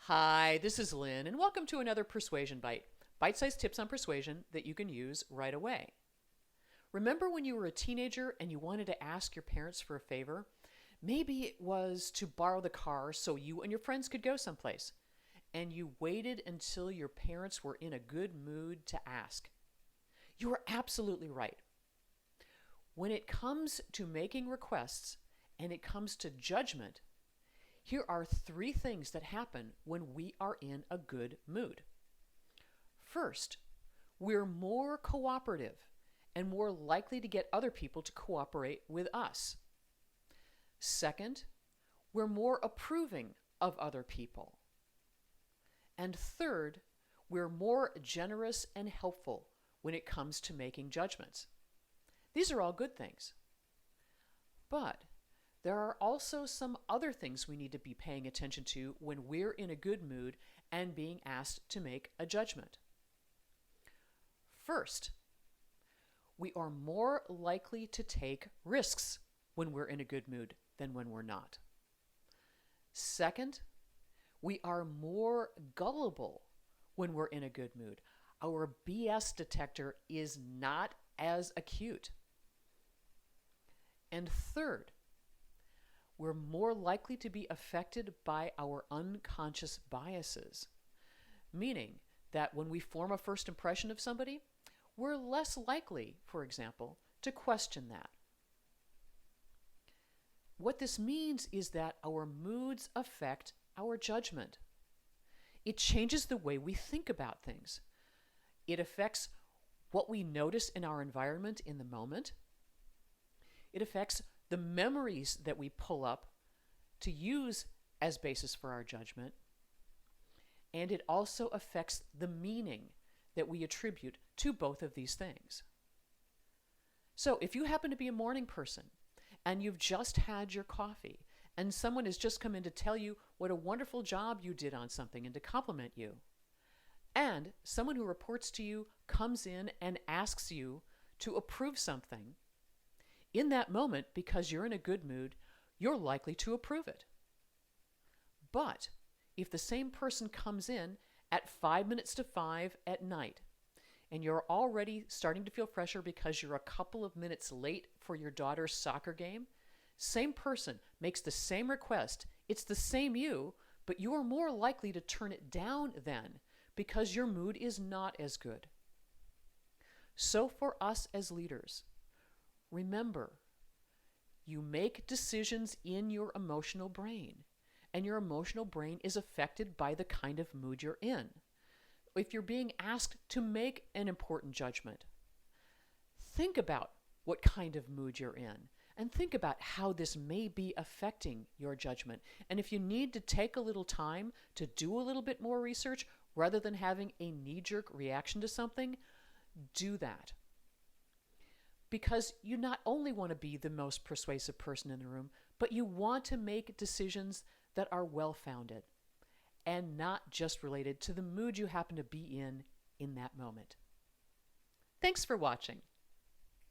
Hi, this is Lynn, and welcome to another Persuasion Byte. Bite-sized tips on persuasion that you can use right away. Remember when you were a teenager and you wanted to ask your parents for a favor? Maybe it was to borrow the car so you and your friends could go someplace, and you waited until your parents were in a good mood to ask. You are absolutely right. When it comes to making requests and it comes to judgment, here are three things that happen when we are in a good mood. First, we're more cooperative and more likely to get other people to cooperate with us. Second, we're more approving of other people. And third, we're more generous and helpful when it comes to making judgments. These are all good things. But there are also some other things we need to be paying attention to when we're in a good mood and being asked to make a judgment. First, we are more likely to take risks when we're in a good mood than when we're not. Second, we are more gullible when we're in a good mood. Our BS detector is not as acute. And third, we're more likely to be affected by our unconscious biases, meaning that when we form a first impression of somebody, we're less likely, for example, to question that. What this means is that our moods affect our judgment. It changes the way we think about things. It affects what we notice in our environment in the moment. It affects the memories that we pull up to use as basis for our judgment. And it also affects the meaning that we attribute to both of these things. So if you happen to be a morning person and you've just had your coffee and someone has just come in to tell you what a wonderful job you did on something and to compliment you, and someone who reports to you comes in and asks you to approve something, in that moment, because you're in a good mood, you're likely to approve it. But if the same person comes in at 5 minutes to 5 at night, and you're already starting to feel pressure because you're a couple of minutes late for your daughter's soccer game, same person makes the same request, it's the same you, but you are more likely to turn it down then because your mood is not as good. So for us as leaders, remember, you make decisions in your emotional brain, and your emotional brain is affected by the kind of mood you're in. If you're being asked to make an important judgment, think about what kind of mood you're in, and think about how this may be affecting your judgment. And if you need to take a little time to do a little bit more research rather than having a knee-jerk reaction to something, do that. Because you not only want to be the most persuasive person in the room, but you want to make decisions that are well-founded and not just related to the mood you happen to be in that moment. Thanks for watching.